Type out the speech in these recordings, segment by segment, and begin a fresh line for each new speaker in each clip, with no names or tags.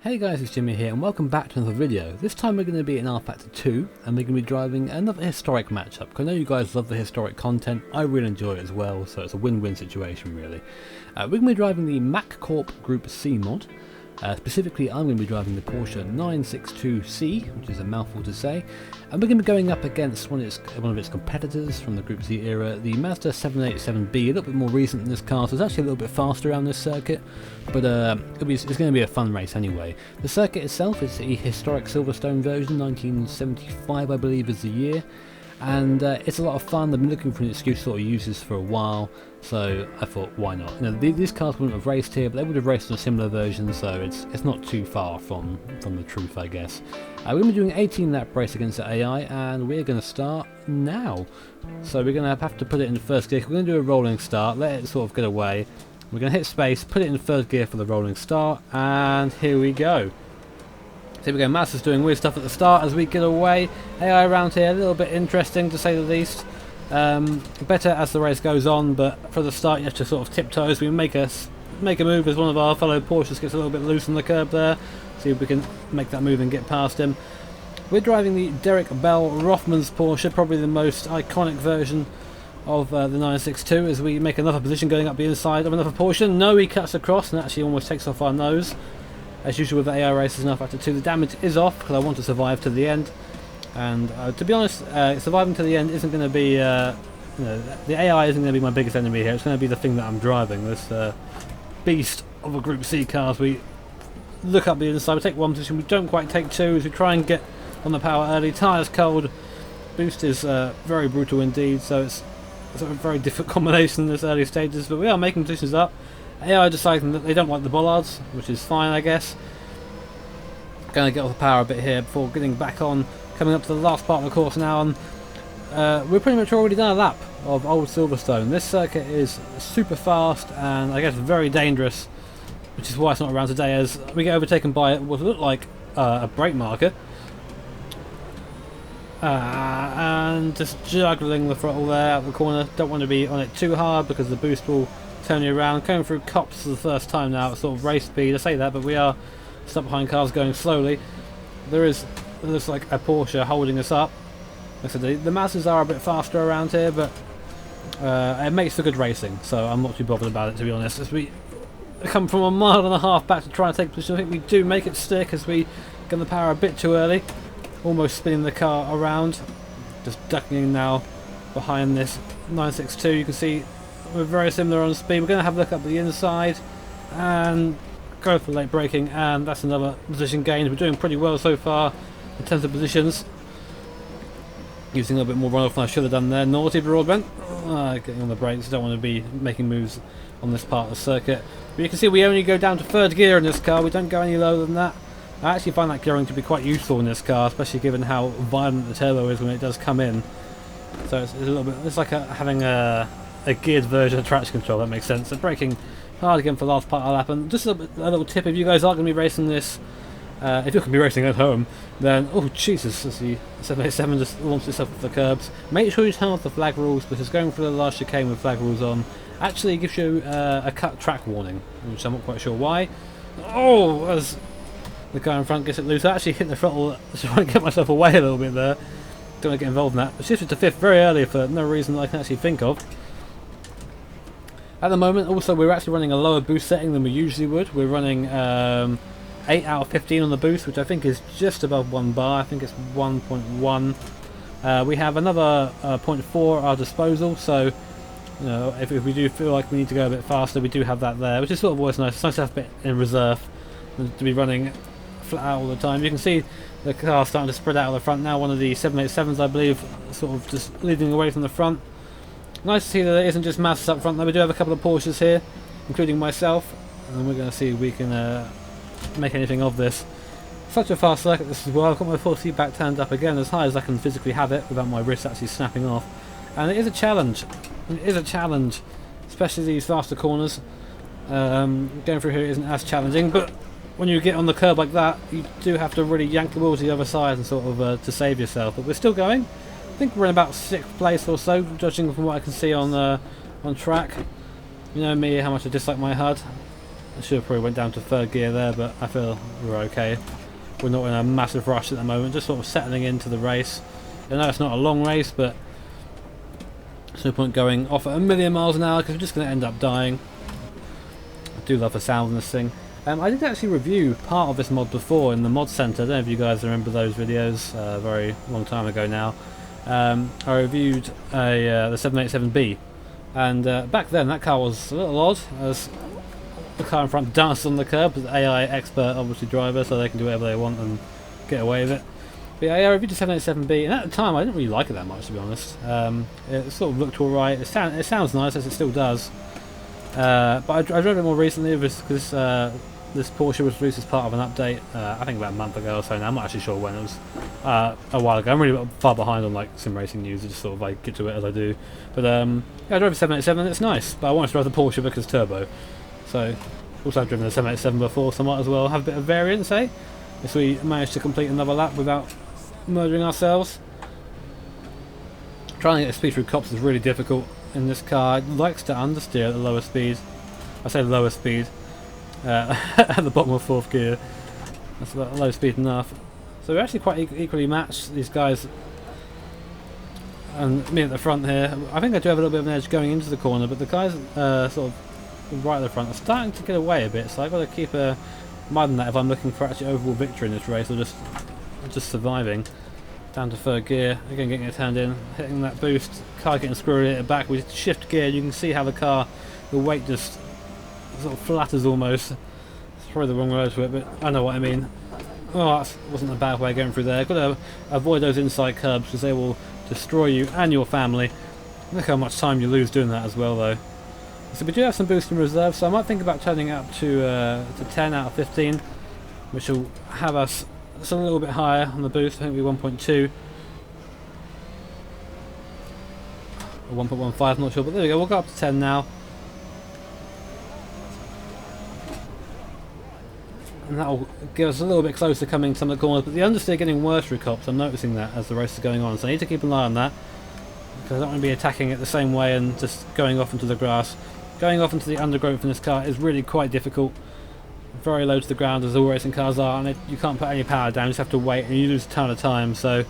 Hey guys, it's Jimmy here and welcome back to another video. This time we're going to be in rFactor 2 and we're going to be driving another historic matchup. I know you guys love the historic content, I really enjoy it as well, so it's a win-win situation really. We're going to be driving the MacCorp Group C mod. Specifically I'm going to be driving the Porsche 962C, which is a mouthful to say, and we're going to be going up against one of its competitors from the Group C era, the Mazda 787B, a little bit more recent than this car, so it's actually a little bit faster around this circuit, but it's going to be a fun race anyway. The circuit itself is the historic Silverstone version, 1975 I believe is the year, and it's a lot of fun. I've been looking for an excuse to sort of use this for a while, so I thought why not. You know, these cars wouldn't have raced here, but they would have raced on a similar version, so it's not too far from the truth, I guess. We're going to be doing an 18 lap race against the AI, and we're going to start now. So we're going to have to put it in the first gear. We're going to do a rolling start, let it sort of get away. We're going to hit space, put it in third gear for the rolling start, and here we go. So here we go, Mazda's doing weird stuff at the start as we get away. AI around here, a little bit interesting to say the least. Better as the race goes on, but for the start you have to sort of tiptoe as we make a move as one of our fellow Porsches gets a little bit loose on the curb there. See if we can make that move and get past him. We're driving the Derek Bell Rothmans Porsche, probably the most iconic version of the 962, as we make another position going up the inside of another Porsche. No, he cuts across and actually almost takes off our nose. As usual with the AI races in rFactor 2, the damage is off because I want to survive to the end. And to be honest, surviving to the end isn't going to be, the AI isn't going to be my biggest enemy here. It's going to be the thing that I'm driving, this beast of a Group C car. As we look up the inside, we take one position, we don't quite take two, as we try and get on the power early. Tyres cold, boost is very brutal indeed, so it's a very difficult combination in this early stages, but we are making positions up. AI deciding that they don't like the bollards, which is fine I guess. Going to get off the power a bit here before getting back on, coming up to the last part of the course now, and we're pretty much already done a lap of old Silverstone. This circuit is super fast and I guess very dangerous, which is why it's not around today, as we get overtaken by what looked like a brake marker. And just juggling the throttle there out of the corner. Don't want to be on it too hard because the boost will turn you around. Going through cops for the first time now at sort of race speed. I say that, but we are stuck behind cars going slowly. There's like a Porsche holding us up. Like I said, the Mazdas are a bit faster around here, but it makes for good racing, so I'm not too bothered about it, to be honest. As we come from a mile and a half back to try and take position, I think we do make it stick as we get the power a bit too early. Almost spinning the car around. Just ducking in now behind this 962. You can see we're very similar on speed. We're going to have a look up the inside and go for late braking, and that's another position gain. We're doing pretty well so far in terms of positions. Using a little bit more runoff than I should have done there. Naughty Broadbent. Getting on the brakes. Don't want to be making moves on this part of the circuit. But you can see we only go down to third gear in this car. We don't go any lower than that. I actually find that gearing to be quite useful in this car, especially given how violent the turbo is when it does come in. So it's a little bit, it's like having a geared version of traction control, that makes sense. So braking hard again for the last part of the lap. And just a little tip, if you guys are going to be racing this, if you're going to be racing at home, then, oh Jesus, as the 787 just launched itself off the curbs. Make sure you turn off the flag rules, because going through the last chicane with flag rules on actually gives you a cut track warning, which I'm not quite sure why. Oh, as the guy in front gets it loose. I actually hit the throttle to try and get myself away a little bit there. Don't want to get involved in that. I shifted to fifth very early for no reason that I can actually think of. At the moment, also, we're actually running a lower boost setting than we usually would. We're running 8 out of 15 on the boost, which I think is just above 1 bar. I think it's 1.1. We have another 0.4 at our disposal, so you know, if we do feel like we need to go a bit faster, we do have that there, which is sort of always nice. It's nice to have a bit in reserve than to be running flat out all the time. You can see the car starting to spread out of the front now. One of the 787s, I believe, sort of just leading away from the front. Nice to see that it isn't just Mazdas up front, though. We do have a couple of Porsches here, including myself, and we're going to see if we can make anything of this. Such a fast circuit this as well. I've got my full seat back turned up again as high as I can physically have it without my wrist actually snapping off. And it is a challenge. It is a challenge, especially these faster corners. Going through here isn't as challenging, but when you get on the curb like that, you do have to really yank the wheel to the other side and sort of to save yourself. But we're still going. I think we're in about 6th place or so, judging from what I can see on track. You know me, how much I dislike my HUD. I should have probably went down to third gear there, but I feel we're okay. We're not in a massive rush at the moment, just sort of settling into the race. I know it's not a long race, but there's no point going off at 1,000,000 miles an hour because we're just going to end up dying. I do love the sound in this thing. I did actually review part of this mod before in the mod center. I don't know if you guys remember those videos, a very long time ago now. I reviewed the 787B, and back then that car was a little odd, as the car in front danced on the curb. The AI expert, obviously driver, so they can do whatever they want and get away with it. But yeah, I reviewed the 787B, and at the time I didn't really like it that much, to be honest. It sort of looked alright. It sounds nice, as it still does. But I drove it more recently because this Porsche was released as part of an update, I think about a month ago or so now. I'm not actually sure when. It was a while ago. I'm really far behind on like sim racing news. I just sort of like get to it as I do. But yeah, I drove a 787 and it's nice. But I wanted to drive the Porsche because turbo. So also I've driven the 787 before, so I might as well have a bit of variance, eh? If we manage to complete another lap without murdering ourselves. Trying to get speed through cops is really difficult in this car. It likes to understeer at the lower speed. I say lower speed. At the bottom of fourth gear. That's about low speed enough. So we're actually quite equally matched, these guys and me at the front here. I think I do have a little bit of an edge going into the corner, but the guys sort of right at the front are starting to get away a bit, so I've got to keep a mind on that if I'm looking for actually overall victory in this race, or just surviving. Down to third gear, again getting it turned in, hitting that boost, car getting screwed at the back. We shift gear, you can see how the weight just sort of flatters almost. It's probably the wrong word for it, but I know what I mean. Oh, that wasn't a bad way going through there. Got to avoid those inside curbs because they will destroy you and your family. Look how much time you lose doing that as well, though. So we do have some boost in reserve, so I might think about turning it up to 10 out of 15, which will have us just a little bit higher on the boost. I think we're 1.2 or 1.15, I'm not sure, but there we go. We'll go up to 10 now. And that'll give us a little bit closer coming to some of the corners, but the understeer getting worse through cops. I'm noticing that as the race is going on, so I need to keep an eye on that because I don't want to be attacking it the same way and just going off into the grass. Going off into the undergrowth in this car is really quite difficult. Very low to the ground, as all racing cars are, and you can't put any power down, you just have to wait and you lose a ton of time. So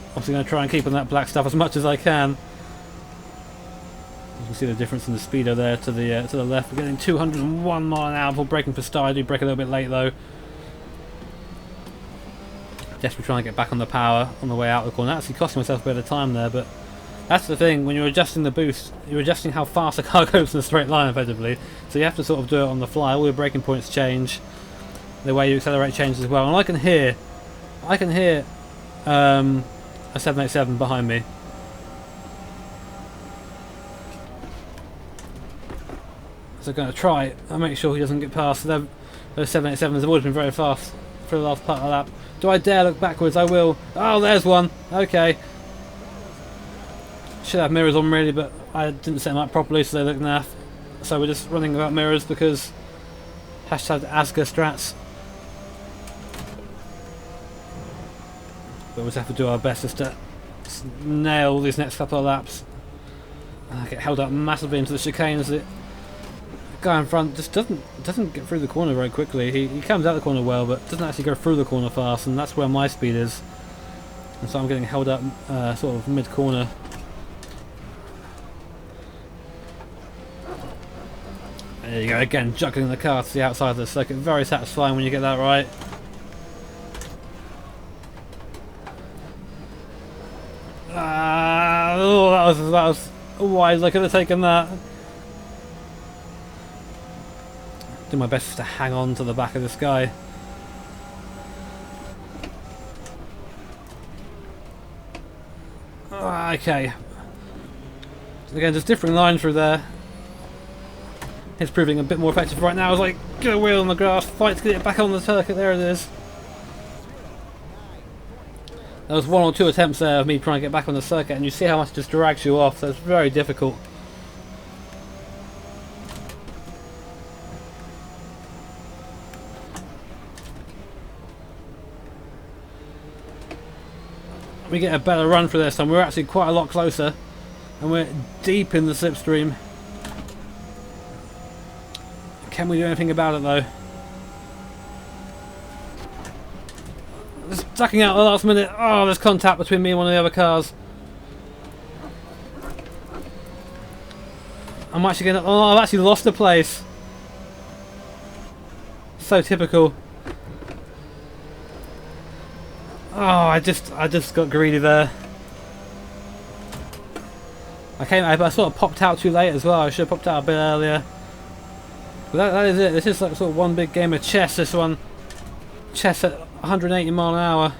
obviously going to try and keep on that black stuff as much as I can. You can see the difference in the speedo there to the left. We're getting 201 mile an hour before braking for style. I do brake a little bit late though. Desperately trying to get back on the power on the way out of the corner. Actually costing myself a bit of time there, but that's the thing, when you're adjusting the boost, you're adjusting how fast the car goes in a straight line effectively. So you have to sort of do it on the fly. All your braking points change, the way you accelerate changes as well. And I can hear a 787 behind me. So I'm going to try and make sure he doesn't get past. Those 787s have always been very fast for the last part of the lap. Do I dare look backwards? I will. Oh, there's one. Okay. Should have mirrors on really, but I didn't set them up properly, so they look naff. So we're just running without mirrors because hashtag Asga strats. But we'll just have to do our best just to nail these next couple of laps. I get held up massively into the chicanes. The guy in front just doesn't get through the corner very quickly. He comes out the corner well, but doesn't actually go through the corner fast, and that's where my speed is. And so I'm getting held up sort of mid-corner. There you go, again juggling the car to the outside of the circuit. Very satisfying when you get that right. Oh, that was wise. I could have taken that. Do my best to hang on to the back of this guy. Okay. So again, just differing lines through there. It's proving a bit more effective right now. I was like, get a wheel on the grass, fight to get it back on the circuit. There it is. There was one or two attempts there of me trying to get back on the circuit, and you see how much it just drags you off. So it's very difficult. We get a better run for this time. We're actually quite a lot closer, and we're deep in the slipstream. Can we do anything about it though? Just ducking out at the last minute. Oh, there's contact between me and one of the other cars. I'm actually gonna. Oh, I've actually lost the place. So typical. Oh, I just got greedy there. I sort of popped out too late as well. I should have popped out a bit earlier. But that is it. This is like sort of one big game of chess. This one, chess at 180 mile an hour.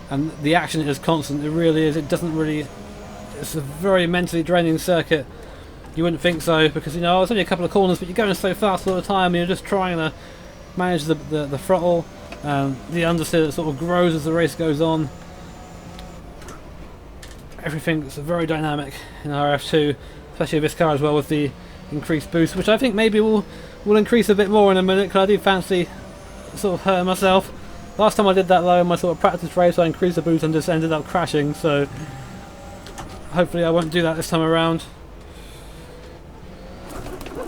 And the action is constant. It really is. It doesn't really. It's a very mentally draining circuit. You wouldn't think so, because you know it's only a couple of corners, but you're going so fast all the time. And you're just trying to manage the throttle. The understeer that sort of grows as the race goes on. Everything's very dynamic in RF2, especially with this car as well, with the increased boost, which I think maybe will increase a bit more in a minute, because I do fancy sort of hurting myself. Last time I did that though in my sort of practice race, I increased the boost and just ended up crashing, so hopefully I won't do that this time around.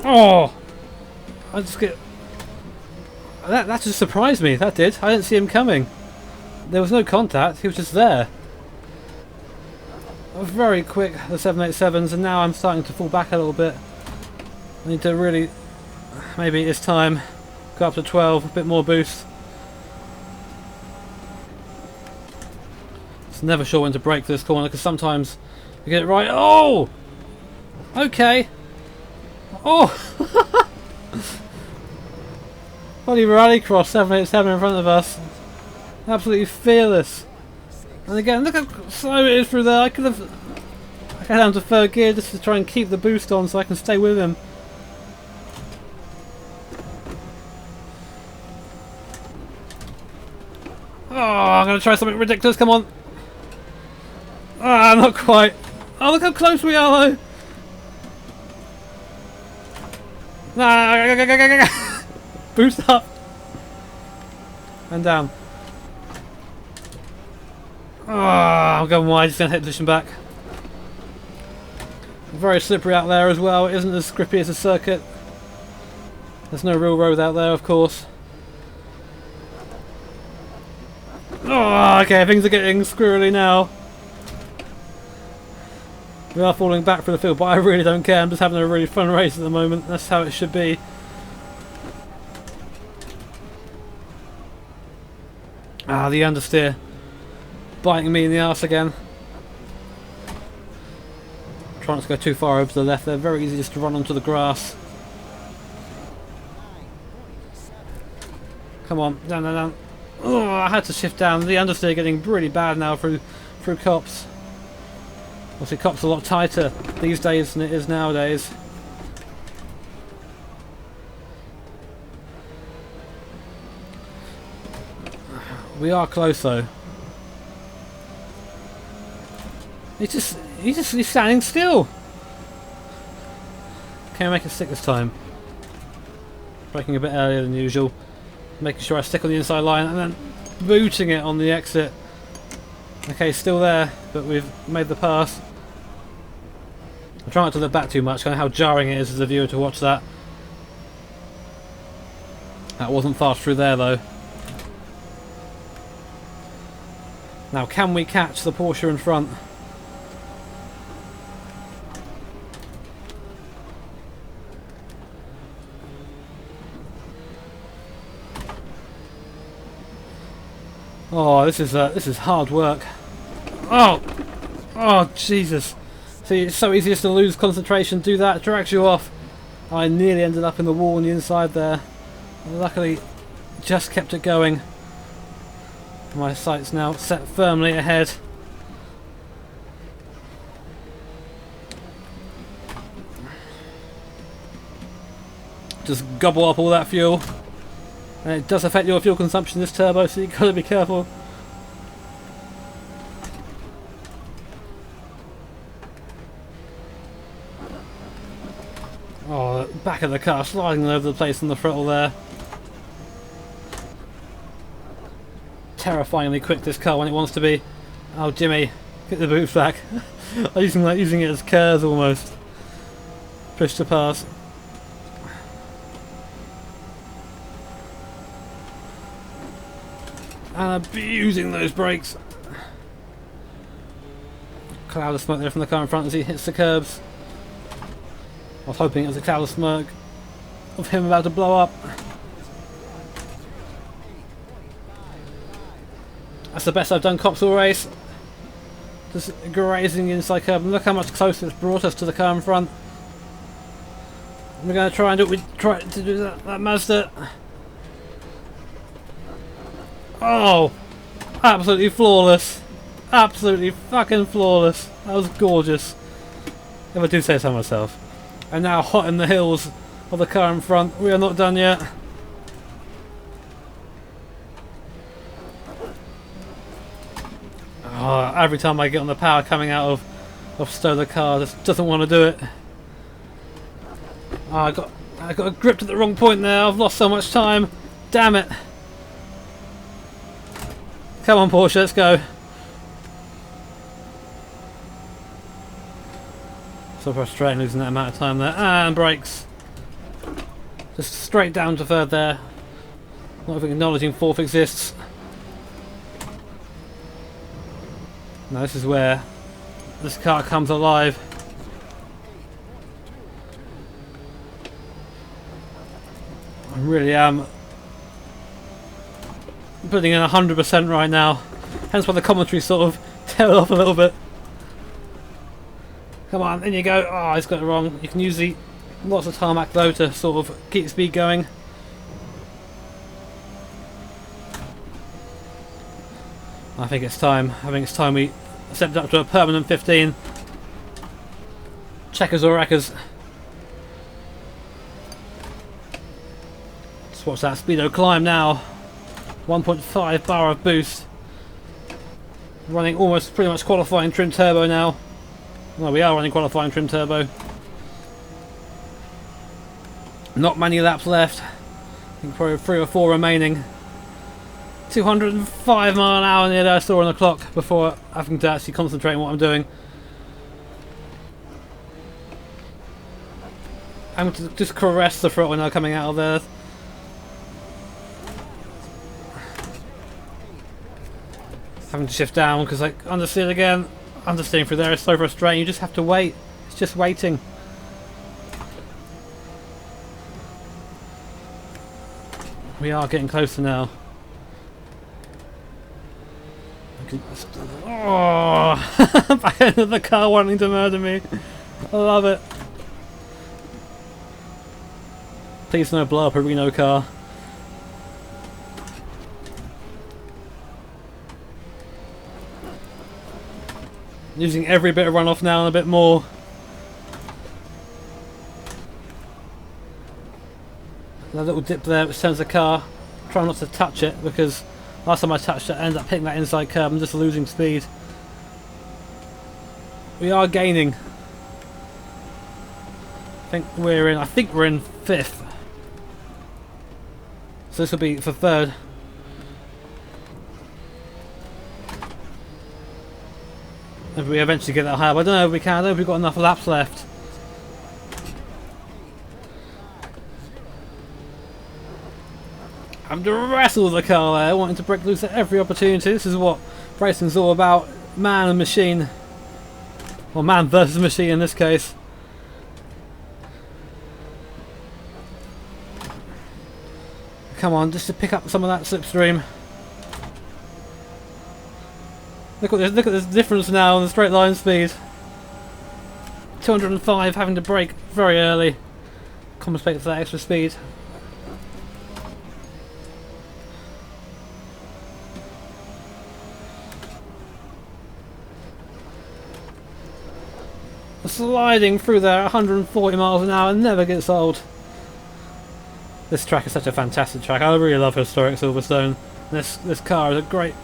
Oh! I just get... That just surprised me, that did. I didn't see him coming. There was no contact, he was just there. Very quick, the 787s, and now I'm starting to fall back a little bit. I need to really, maybe it's time, go up to 12, a bit more boost. It's never sure when to brake for this corner, because sometimes you get it right. Oh! Okay. Oh! Bloody rallycross 787 in front of us. Absolutely fearless. And again, look how slow it is through there. I got down to third gear just to try and keep the boost on so I can stay with him. Oh, I'm going to try something ridiculous. Come on. Ah, not quite. Oh, look how close we are though. Nah. Boost up. And down. Oh, I'm going wide, just going to hit position back. Very slippery out there as well. It isn't as grippy as a circuit. There's no real road out there, of course. Oh, okay, things are getting squirrely now. We are falling back for the field, but I really don't care. I'm just having a really fun race at the moment. That's how it should be. Ah, the understeer. Biting me in the arse again. Try not to go too far over to the left. They're very easy just to run onto the grass. Come on, down, down, down. Oh, I had to shift down. The understeer getting really bad now through cops. Obviously, cops are a lot tighter these days than it is nowadays. We are close though. He's standing still. Can I make it stick this time? Braking a bit earlier than usual. Making sure I stick on the inside line and then booting it on the exit. Okay, still there, but we've made the pass. I'm trying not to look back too much, kind of how jarring it is as a viewer to watch that. That wasn't fast through there though. Now, can we catch the Porsche in front? Oh, this is hard work. Oh, oh Jesus! See, it's so easy just to lose concentration. Do that, drags you off. I nearly ended up in the wall on the inside there. Luckily, just kept it going. My sight's now set firmly ahead. Just gobble up all that fuel. And it does affect your fuel consumption, this turbo, so you've got to be careful. Oh, the back of the car sliding all over the place on the throttle there. Terrifyingly quick, this car, when it wants to be. Oh, Jimmy, get the boost back. I'm using it as curves almost. Push to pass. And abusing those brakes. Cloud of smoke there from the car in front as he hits the curbs. I was hoping it was a cloud of smoke of him about to blow up. That's the best I've done cops all race. Just grazing inside curb. Look how much closer it's brought us to the car in front. We're going to try and do what we tried to do that Mazda. Oh! Absolutely flawless. Absolutely fucking flawless. That was gorgeous. If I do say so myself. And now hot in the hills of the car in front. We are not done yet. Oh, every time I get on the power coming out of Stowe, the car just doesn't want to do it. Oh, I got gripped at the wrong point there. I've lost so much time. Damn it. Come on, Porsche, let's go. So frustrating losing that amount of time there. And brakes. Just straight down to third there. Not even acknowledging fourth exists. Now this is where this car comes alive. I really am putting in 100% right now. Hence why the commentary sort of tailed off a little bit. Come on, in you go. Oh, he's got it wrong. You can use the lots of tarmac though to sort of keep speed going. I think it's time. I think it's time we stepped up to a permanent 15. Checkers or wreckers. Let's watch that speedo climb now. 1.5 bar of boost. Running almost pretty much qualifying trim turbo now. Well, we are running qualifying trim turbo. Not many laps left. I think probably 3 or 4 remaining. 205 mile an hour near there I saw on the clock before having to actually concentrate on what I'm doing. I'm going to just caress the throttle now coming out of there. Having to shift down because I understeered again. Understeering through there is so frustrating. You just have to wait. It's just waiting. We are getting closer now. Oh, back into the car wanting to murder me. I love it. Please no blow up a Reno car. Using every bit of runoff now and a bit more. That little dip there which turns the car. Try not to touch it because last time I touched it I ended up hitting that inside curb and just losing speed. We are gaining. I think we're in 5th. So this will be for 3rd. If we eventually get that high, but I don't know if we can. I don't know if we've got enough laps left. I'm to wrestle the car there, wanting to break loose at every opportunity. This is what racing's all about. Man and machine. Or man versus machine in this case. Come on, just to pick up some of that slipstream. Look at this difference now in the straight line speed. 205 having to brake very early. Compensate for that extra speed. Sliding through there 140 miles an hour never gets old. This track is such a fantastic track. I really love historic Silverstone. This car is a great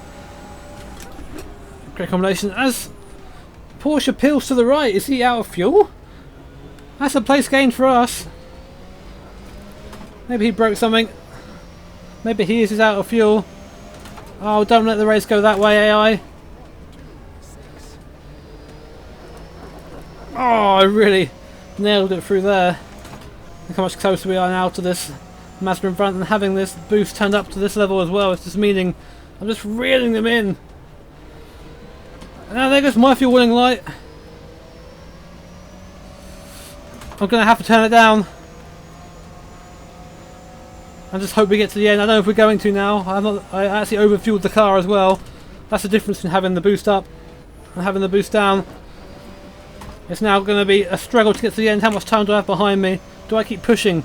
combination. As Porsche peels to the right, is he out of fuel? That's a place gain for us. Maybe he broke something. Maybe he is out of fuel. Oh, don't let the race go that way, AI. I really nailed it through there. Look how much closer we are now to this Mazda in front, and having this boost turned up to this level as well. It's just meaning I'm just reeling them in. And now there goes my fuel warning light. I'm going to have to turn it down. I just hope we get to the end. I don't know if we're going to now. I actually overfueled the car as well. That's the difference between having the boost up and having the boost down. It's now going to be a struggle to get to the end. How much time do I have behind me? Do I keep pushing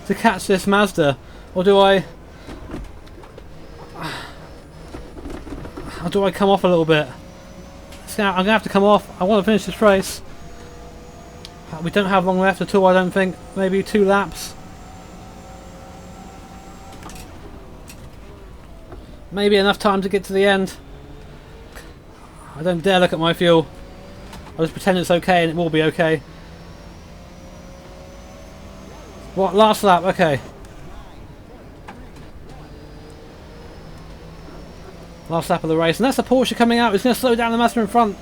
to catch this Mazda? Or do I come off a little bit? So I'm going to have to come off. I want to finish this race. We don't have long left at all, I don't think. Maybe 2 laps. Maybe enough time to get to the end. I don't dare look at my fuel. I'll just pretend it's okay and it will be okay. What? Last lap? Okay. Last lap of the race. And that's the Porsche coming out. It's going to slow down the Mazda in front.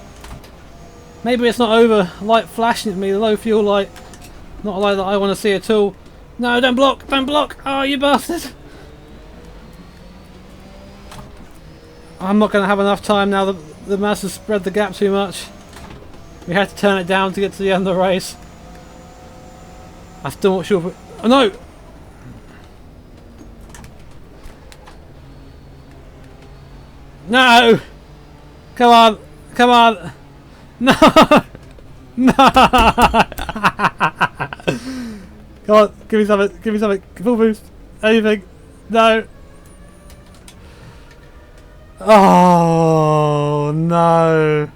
Maybe it's not over. Light flashing at me. The low fuel light. Not a light that I want to see at all. No, don't block. Don't block. Oh, you bastard. I'm not going to have enough time now that the Mazda spread the gap too much. We had to turn it down to get to the end of the race. I'm still not sure if we... Oh no! No! Come on! Come on! No! No! Come on, give me something, give me something. Full boost. Anything. No! Oh no!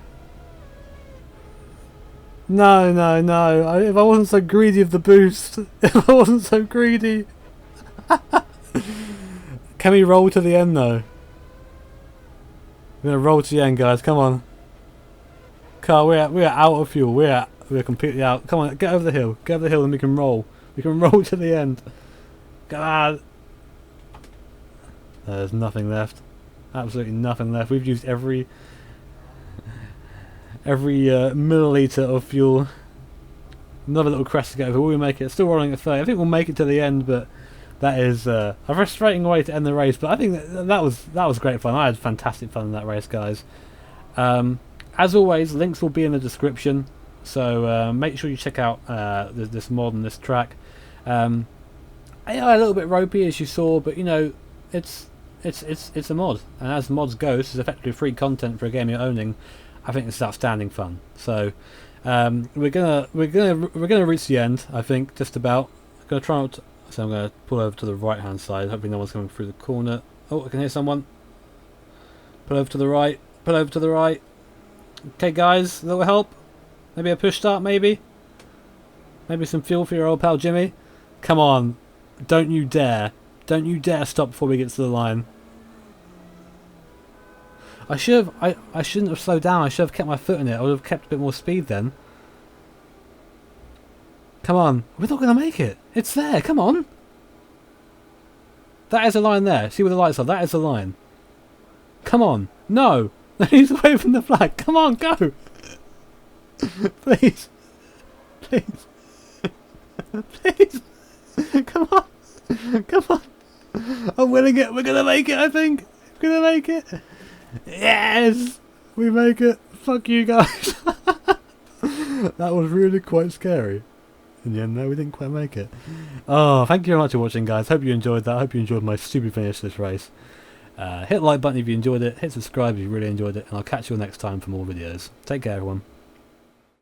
No, no, no. If I wasn't so greedy of the boost. If I wasn't so greedy. Can we roll to the end though? We're gonna roll to the end, guys. Come on. Car, we're out of fuel. We're completely out. Come on, get over the hill. Get over the hill and we can roll. We can roll to the end. God. There's nothing left. Absolutely nothing left. We've used every milliliter of fuel. Another little crest to get over. Will we make it? Still rolling at 30. I think we'll make it to the end, but that is a frustrating way to end the race. But I think that was great fun. I had fantastic fun in that race, guys. As always, links will be in the description, so make sure you check out this mod and this track. A little bit ropey, as you saw, but you know, it's a mod, and as mods go, this is effectively free content for a game you're owning. I think it's outstanding fun. So we're gonna reach the end. I think just about. I'm gonna try not. So I'm gonna pull over to the right hand side. Hopefully no one's coming through the corner. Oh, I can hear someone. Pull over to the right. Pull over to the right. Okay, guys, a little help. Maybe a push start. Maybe some fuel for your old pal Jimmy. Come on, don't you dare! Don't you dare stop before we get to the line. I shouldn't have slowed down. I should have kept my foot in it. I would have kept a bit more speed then. Come on. We're not going to make it. It's there. Come on. That is a line there. See where the lights are? That is a line. Come on. No. He's away from the flag. Come on, go. Please. Please. Please. Come on. Come on. I'm winning it. We're going to make it, I think. We're going to make it. Yes! We make it. Fuck you guys. That was really quite scary. In the end, no, we didn't quite make it. Oh, thank you very much for watching, guys. Hope you enjoyed that. Hope you enjoyed my stupid finish to this race. Hit the like button if you enjoyed it. Hit subscribe if you really enjoyed it. And I'll catch you all next time for more videos. Take care, everyone.